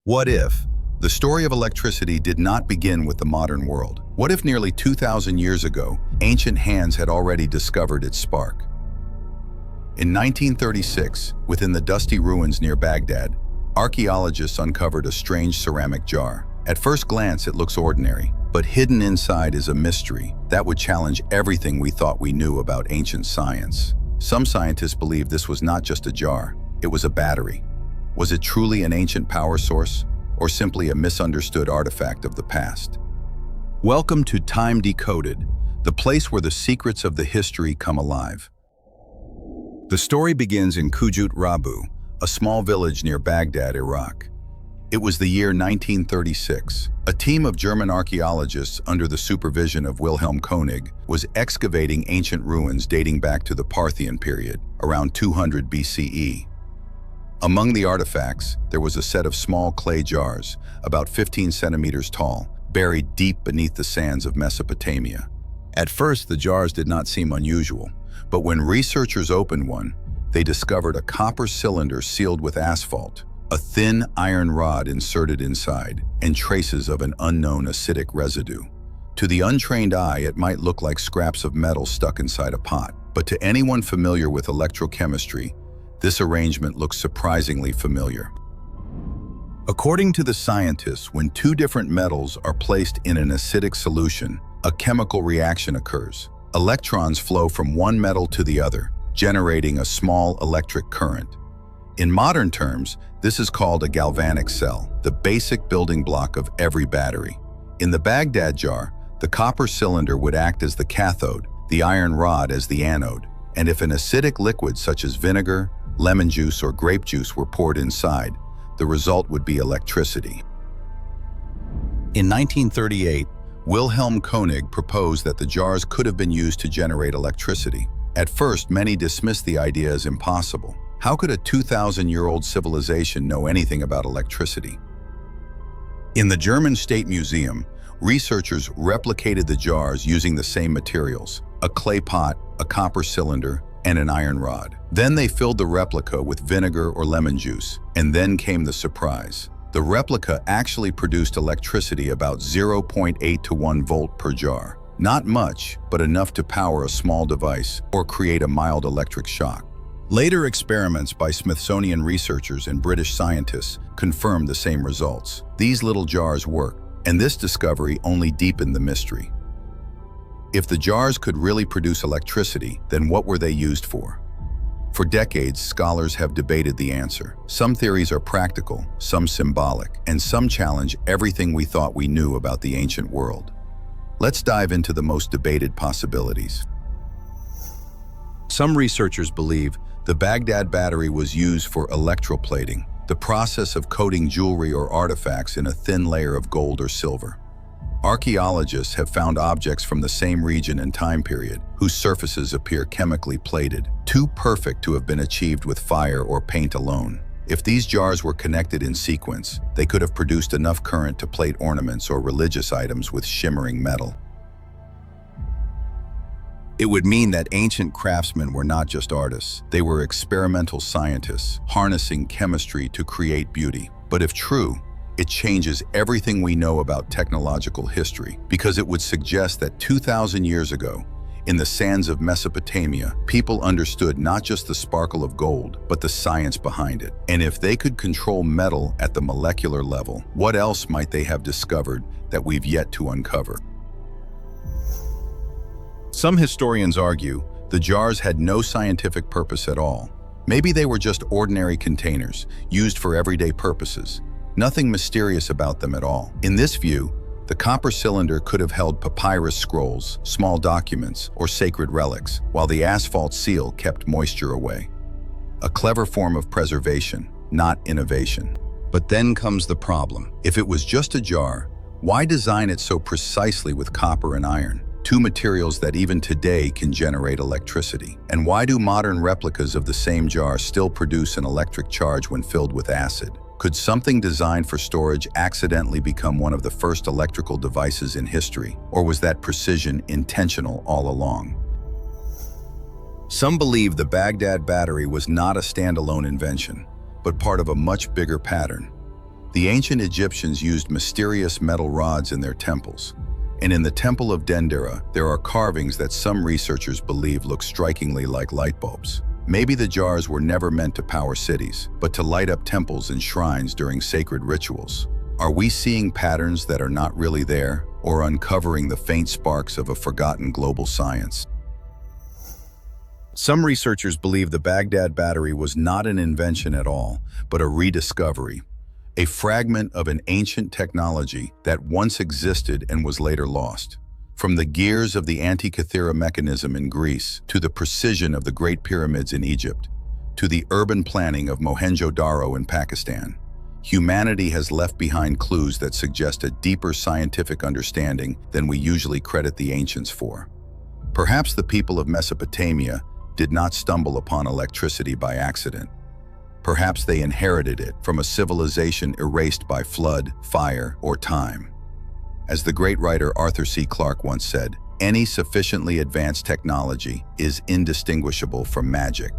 What if? The story of electricity did not begin with the modern world. What if nearly 2,000 years ago, ancient hands had already discovered its spark? In 1936, within the dusty ruins near Baghdad, archaeologists uncovered a strange ceramic jar. At first glance, it looks ordinary, but hidden inside is a mystery that would challenge everything we thought we knew about ancient science. Some scientists believe this was not just a jar, it was a battery. Was it truly an ancient power source, or simply a misunderstood artifact of the past? Welcome to Time Decoded, the place where the secrets of the history come alive. The story begins in Kujut Rabu, a small village near Baghdad, Iraq. It was the year 1936. A team of German archaeologists under the supervision of Wilhelm Koenig was excavating ancient ruins dating back to the Parthian period, around 200 BCE. Among the artifacts, there was a set of small clay jars, about 15 centimeters tall, buried deep beneath the sands of Mesopotamia. At first, the jars did not seem unusual, but when researchers opened one, they discovered a copper cylinder sealed with asphalt, a thin iron rod inserted inside, and traces of an unknown acidic residue. To the untrained eye, it might look like scraps of metal stuck inside a pot, but to anyone familiar with electrochemistry, this arrangement looks surprisingly familiar. According to the scientists, when two different metals are placed in an acidic solution, a chemical reaction occurs. Electrons flow from one metal to the other, generating a small electric current. In modern terms, this is called a galvanic cell, the basic building block of every battery. In the Baghdad jar, the copper cylinder would act as the cathode, the iron rod as the anode, and if an acidic liquid such as vinegar, lemon juice, or grape juice were poured inside, the result would be electricity. In 1938, Wilhelm Koenig proposed that the jars could have been used to generate electricity. At first, many dismissed the idea as impossible. How could a 2,000-year-old civilization know anything about electricity? In the German State Museum, researchers replicated the jars using the same materials: a clay pot, a copper cylinder, and an iron rod. Then they filled the replica with vinegar or lemon juice, and then came the surprise. The replica actually produced electricity about 0.8 to 1 volt per jar. Not much, but enough to power a small device or create a mild electric shock. Later experiments by Smithsonian researchers and British scientists confirmed the same results. These little jars work, and this discovery only deepened the mystery. If the jars could really produce electricity, then what were they used for? For decades, scholars have debated the answer. Some theories are practical, some symbolic, and some challenge everything we thought we knew about the ancient world. Let's dive into the most debated possibilities. Some researchers believe the Baghdad Battery was used for electroplating, the process of coating jewelry or artifacts in a thin layer of gold or silver. Archaeologists have found objects from the same region and time period whose surfaces appear chemically plated, too perfect to have been achieved with fire or paint alone. If these jars were connected in sequence, they could have produced enough current to plate ornaments or religious items with shimmering metal. It would mean that ancient craftsmen were not just artists, they were experimental scientists, harnessing chemistry to create beauty. But if true, it changes everything we know about technological history, because it would suggest that 2,000 years ago, in the sands of Mesopotamia, people understood not just the sparkle of gold, but the science behind it. And if they could control metal at the molecular level, what else might they have discovered that we've yet to uncover? Some historians argue the jars had no scientific purpose at all. Maybe they were just ordinary containers, used for everyday purposes. Nothing mysterious about them at all. In this view, the copper cylinder could have held papyrus scrolls, small documents, or sacred relics, while the asphalt seal kept moisture away. A clever form of preservation, not innovation. But then comes the problem. If it was just a jar, why design it so precisely with copper and iron, two materials that even today can generate electricity? And why do modern replicas of the same jar still produce an electric charge when filled with acid? Could something designed for storage accidentally become one of the first electrical devices in history? Or was that precision intentional all along? Some believe the Baghdad Battery was not a standalone invention, but part of a much bigger pattern. The ancient Egyptians used mysterious metal rods in their temples. And in the Temple of Dendera, there are carvings that some researchers believe look strikingly like light bulbs. Maybe the jars were never meant to power cities, but to light up temples and shrines during sacred rituals. Are we seeing patterns that are not really there, or uncovering the faint sparks of a forgotten global science? Some researchers believe the Baghdad Battery was not an invention at all, but a rediscovery, a fragment of an ancient technology that once existed and was later lost. From the gears of the Antikythera mechanism in Greece, to the precision of the Great Pyramids in Egypt, to the urban planning of Mohenjo-Daro in Pakistan, humanity has left behind clues that suggest a deeper scientific understanding than we usually credit the ancients for. Perhaps the people of Mesopotamia did not stumble upon electricity by accident. Perhaps they inherited it from a civilization erased by flood, fire, or time. As the great writer Arthur C. Clarke once said, any sufficiently advanced technology is indistinguishable from magic.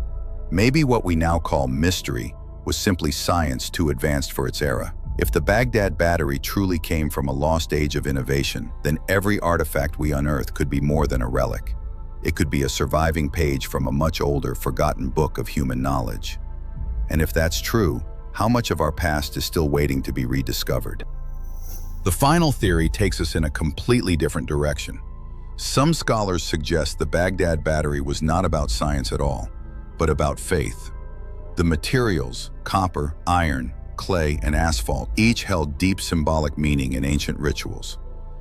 Maybe what we now call mystery was simply science too advanced for its era. If the Baghdad Battery truly came from a lost age of innovation, then every artifact we unearth could be more than a relic. It could be a surviving page from a much older, forgotten book of human knowledge. And if that's true, how much of our past is still waiting to be rediscovered? The final theory takes us in a completely different direction. Some scholars suggest the Baghdad Battery was not about science at all, but about faith. The materials, copper, iron, clay, and asphalt, each held deep symbolic meaning in ancient rituals.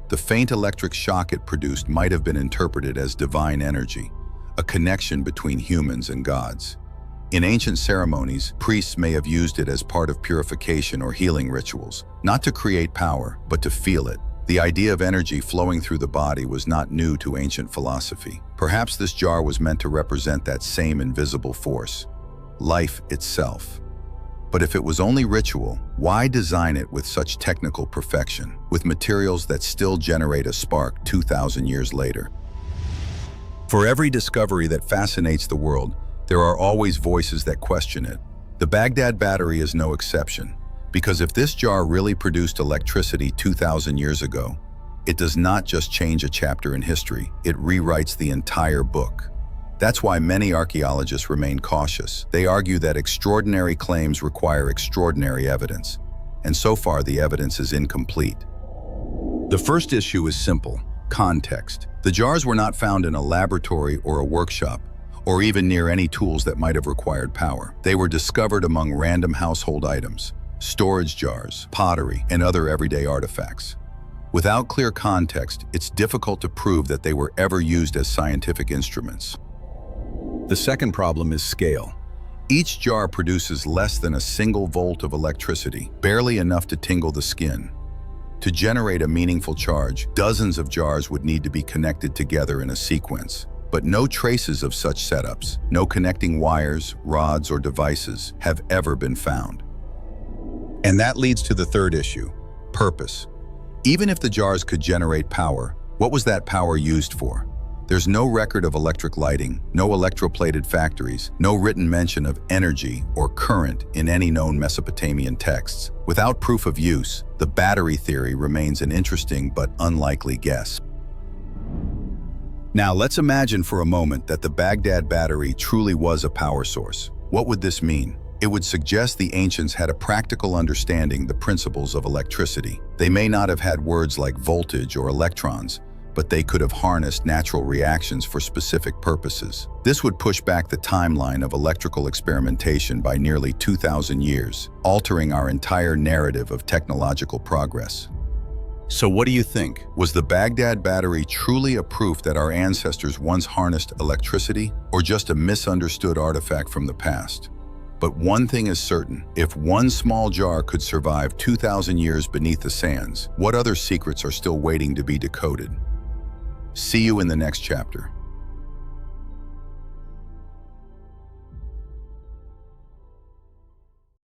The faint electric shock it produced might have been interpreted as divine energy, a connection between humans and gods. In ancient ceremonies, priests may have used it as part of purification or healing rituals, not to create power, but to feel it. The idea of energy flowing through the body was not new to ancient philosophy. Perhaps this jar was meant to represent that same invisible force, life itself. But if it was only ritual, why design it with such technical perfection, with materials that still generate a spark 2,000 years later? For every discovery that fascinates the world, there are always voices that question it. The Baghdad Battery is no exception, because if this jar really produced electricity 2,000 years ago, it does not just change a chapter in history, it rewrites the entire book. That's why many archaeologists remain cautious. They argue that extraordinary claims require extraordinary evidence, and so far the evidence is incomplete. The first issue is simple: context. The jars were not found in a laboratory or a workshop, or even near any tools that might have required power. They were discovered among random household items, storage jars, pottery, and other everyday artifacts. Without clear context, it's difficult to prove that they were ever used as scientific instruments. The second problem is scale. Each jar produces less than a single volt of electricity, barely enough to tingle the skin. To generate a meaningful charge, dozens of jars would need to be connected together in a sequence. But no traces of such setups, no connecting wires, rods, or devices have ever been found. And that leads to the third issue: purpose. Even if the jars could generate power, what was that power used for? There's no record of electric lighting, no electroplated factories, no written mention of energy or current in any known Mesopotamian texts. Without proof of use, the battery theory remains an interesting but unlikely guess. Now, let's imagine for a moment that the Baghdad Battery truly was a power source. What would this mean? It would suggest the ancients had a practical understanding of the principles of electricity. They may not have had words like voltage or electrons, but they could have harnessed natural reactions for specific purposes. This would push back the timeline of electrical experimentation by nearly 2,000 years, altering our entire narrative of technological progress. So what do you think? Was the Baghdad Battery truly a proof that our ancestors once harnessed electricity, or just a misunderstood artifact from the past? But one thing is certain: if one small jar could survive 2,000 years beneath the sands, what other secrets are still waiting to be decoded? See you in the next chapter.